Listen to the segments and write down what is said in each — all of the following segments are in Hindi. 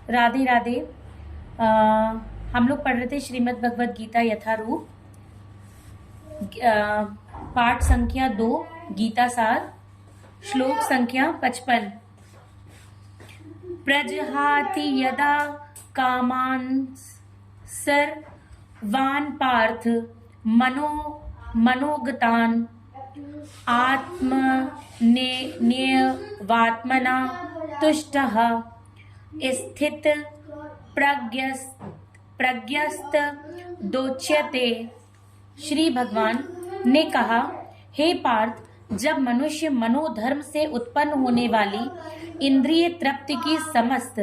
राधे राधे। अ, हम लोग पढ़ रहे थे श्रीमद् भगवद गीता यथारूप, पाठ संख्या 2, गीता सार, श्लोक संख्या 55। प्रजहाति यदा कामान् सर्वान् पार्थ मनोगतान् आत्मन्येवात्मना तुष्टः स्थित प्रज्ञस्तदोच्यते। श्री भगवान ने कहा, हे पार्थ, जब मनुष्य मनोधर्म से उत्पन्न होने वाली इंद्रिय तृप्ति की समस्त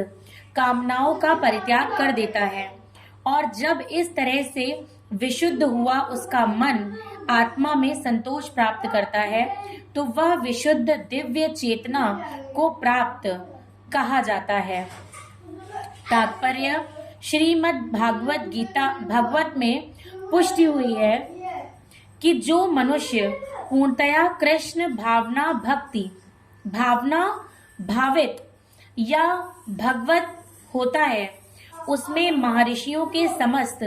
कामनाओं का परित्याग कर देता है और जब इस तरह से विशुद्ध हुआ उसका मन आत्मा में संतोष प्राप्त करता है, तो वह विशुद्ध दिव्य चेतना को प्राप्त कहा जाता है। तात्पर्य, श्रीमद् भागवत गीता भागवत में पुष्टि हुई है कि जो मनुष्य पूर्णतया कृष्ण भावना भावित या भगवत होता है, उसमें महर्षियों के समस्त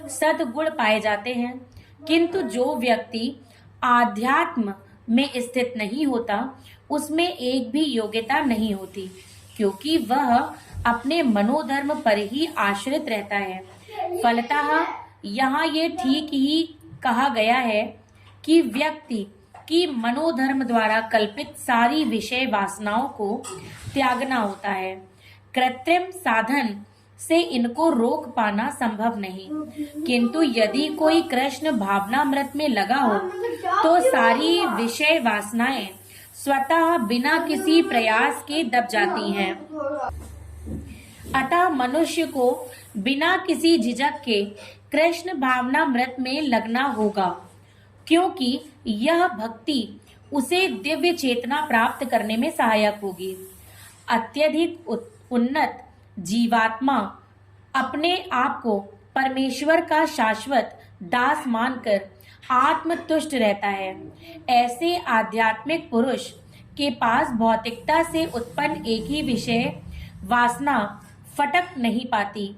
सद्गुण पाए जाते हैं। किंतु जो व्यक्ति आध्यात्म में स्थित नहीं होता, उसमें एक भी योग्यता नहीं होती, क्योंकि वह अपने मनोधर्म पर ही आश्रित रहता है। फलतः यहाँ ये ठीक ही कहा गया है कि व्यक्ति की मनोधर्म द्वारा कल्पित सारी विषय वासनाओं को त्यागना होता है। कृत्रिम साधन से इनको रोक पाना संभव नहीं, किंतु यदि कोई कृष्ण भावनामृत में लगा हो तो सारी विषय वासनाएं स्वतः बिना किसी प्रयास के दब जाती हैं। अतः मनुष्य को बिना किसी झिझक के कृष्ण भावनामृत में लगना होगा, क्योंकि यह भक्ति उसे दिव्य चेतना प्राप्त करने में सहायक होगी। अत्यधिक उन्नत जीवात्मा अपने आप को परमेश्वर का शाश्वत दास मानकर आत्मतुष्ट रहता है। ऐसे आध्यात्मिक पुरुष के पास भौतिकता से उत्पन्न एक ही विषय वासना फटक नहीं पाती।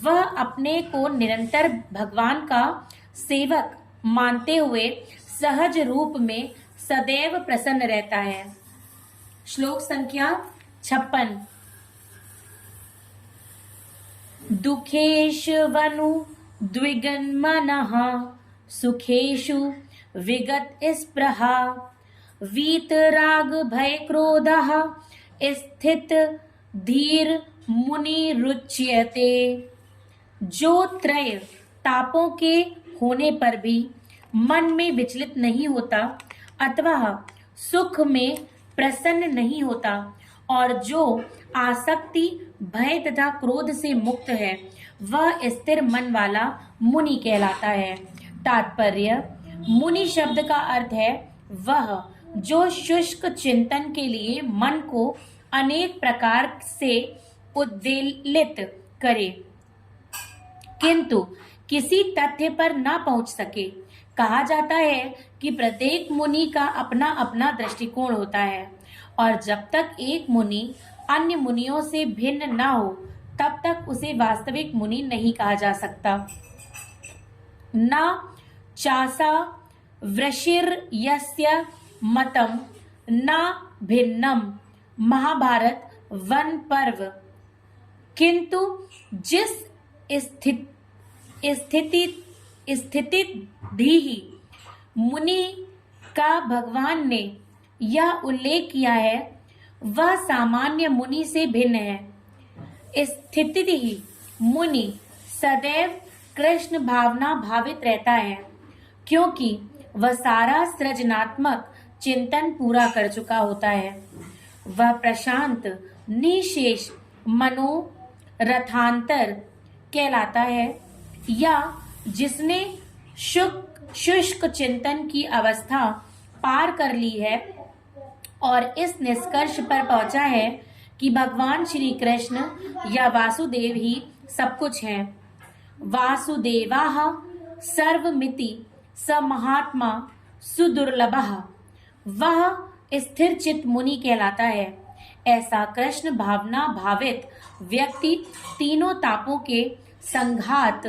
वह अपने को निरंतर भगवान का सेवक मानते हुए सहज रूप में सदैव प्रसन्न रहता है। श्लोक संख्या 56। दुखेष्वनु द्विगन्मनः सुखेषु विगत स्पृहा वीतराग भय क्रोधः स्थित धीर मुनिरुच्यते। जो त्रय तापों के होने पर भी मन में विचलित नहीं होता अथवा सुख में प्रसन्न नहीं होता और जो आसक्ति भय तथा क्रोध से मुक्त है, वह स्थिर मन वाला मुनि कहलाता है। तात्पर्य, मुनि शब्द का अर्थ है वह जो शुष्क चिंतन के लिए मन को अनेक प्रकार से उद्वेलित करे किंतु किसी तथ्य पर न पहुंच सके। कहा जाता है कि प्रत्येक मुनि का अपना अपना दृष्टिकोण होता है और जब तक एक मुनि अन्य मुनियों से भिन्न न हो, तब तक उसे वास्तविक मुनि नहीं कहा जा सकता। न चासा वृषिर्यस्य मतम न भिन्नम, महाभारत वन पर्व। किंतु जिस स्थिति धी मुनि का भगवान ने यह उल्लेख किया है, वह सामान्य मुनि से भिन्न है। स्थिति ही मुनि सदैव कृष्ण भावना भावित रहता है, क्योंकि वह सारा सृजनात्मक चिंतन पूरा कर चुका होता है। वह प्रशांत निशेष मनोरथांतर कहलाता है, या जिसने शुष्क चिंतन की अवस्था पार कर ली है और इस निष्कर्ष पर पहुंचा है कि भगवान श्री कृष्ण या वासुदेव ही सब कुछ हैं। वासुदेवाः सर्वमिति स महात्मा सुदुर्लभः, वह स्थिर चित्त मुनि कहलाता है। ऐसा कृष्ण भावना भावित व्यक्ति तीनों तापों के संघात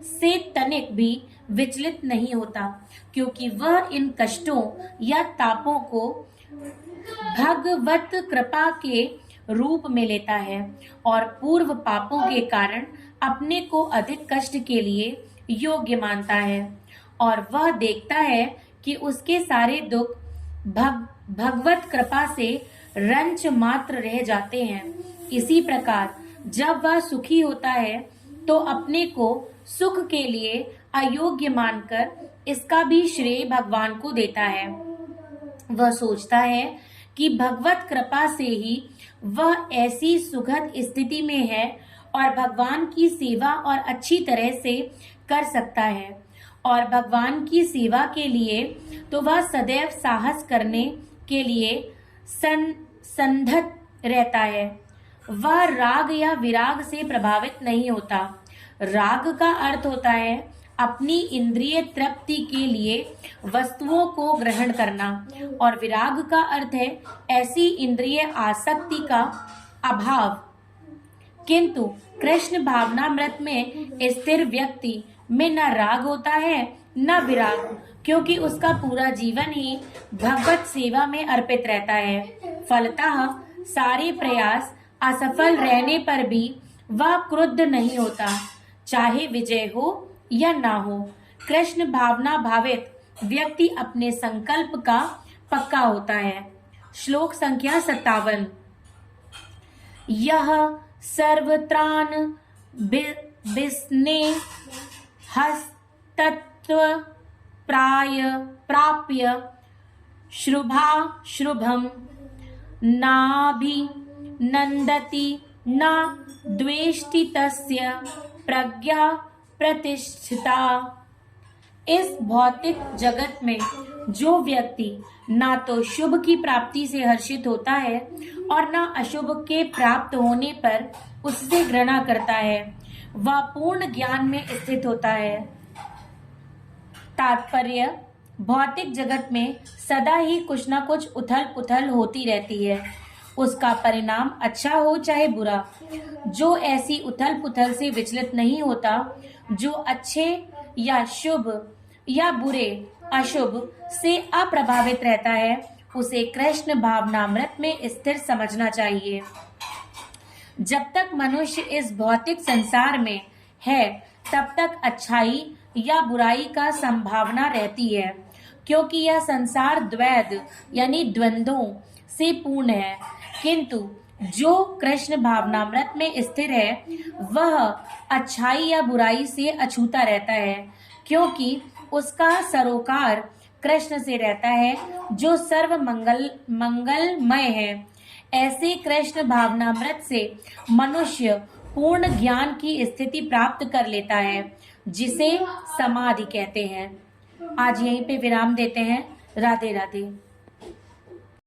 से तनिक भी विचलित नहीं होता, क्योंकि वह इन कष्टों या तापों को भगवत कृपा के रूप में लेता है और पूर्व पापों के कारण अपने को अधिक कष्ट के लिए योग्य मानता है, और वह देखता है कि उसके सारे दुख भगवत कृपा से रंच मात्र रह जाते हैं। इसी प्रकार जब वह सुखी होता है तो अपने को सुख के लिए अयोग्य मानकर इसका भी श्रेय भगवान को देता है। वह सोचता है कि भगवत कृपा से ही वह ऐसी सुखद स्थिति में है और भगवान की सेवा और अच्छी तरह से कर सकता है, और भगवान की सेवा के लिए तो वह सदैव साहस करने के लिए संधत रहता है। वह राग या विराग से प्रभावित नहीं होता। राग का अर्थ होता है अपनी इंद्रिय तृप्ति के लिए वस्तुओं को ग्रहण करना, और विराग का अर्थ है ऐसी इंद्रिय आसक्ति का अभाव। किंतु कृष्ण भावनामृत में स्थिर व्यक्ति में न राग होता है न विराग, क्योंकि उसका पूरा जीवन ही भगवत सेवा में अर्पित रहता है। फलतः सारे प्रयास असफल रहने पर भी वह क्रुद्ध नहीं होता, चाहे विजय हो या ना हो। कृष्ण भावना भावित व्यक्ति अपने संकल्प का पक्का होता है। श्लोक संख्या 57। यह सर्वत्रान बिस्ने हस्तत्व प्राप्य शुभा शुभम नाभि नंदति न द्वेष्टि तस्य प्रज्ञा प्रतिष्ठिता। इस भौतिक जगत में जो व्यक्ति ना तो शुभ की प्राप्ति से हर्षित होता है और ना अशुभ के प्राप्त होने पर उससे घृणा करता है, वह पूर्ण ज्ञान में स्थित होता है। तात्पर्य, भौतिक जगत में सदा ही कुछ न कुछ उथल पुथल होती रहती है, उसका परिणाम अच्छा हो चाहे बुरा। जो ऐसी उथल पुथल से विचलित नहीं होता, जो अच्छे या शुभ या बुरे अशुभ से अप्रभावित रहता है, उसे कृष्ण भावनामृत में स्थिर समझना चाहिए। जब तक मनुष्य इस भौतिक संसार में है तब तक अच्छाई या बुराई का संभावना रहती है, क्योंकि यह संसार द्वैध यानी द्वंद्वों से पूर्ण है। किंतु जो कृष्ण भावनामृत में स्थिर है वह अच्छाई या बुराई से अछूता रहता है, क्योंकि उसका सरोकार कृष्ण से रहता है जो सर्व मंगलमय है। ऐसे कृष्ण भावनामृत से मनुष्य पूर्ण ज्ञान की स्थिति प्राप्त कर लेता है, जिसे समाधि कहते हैं। आज यहीं पे विराम देते हैं। राधे राधे।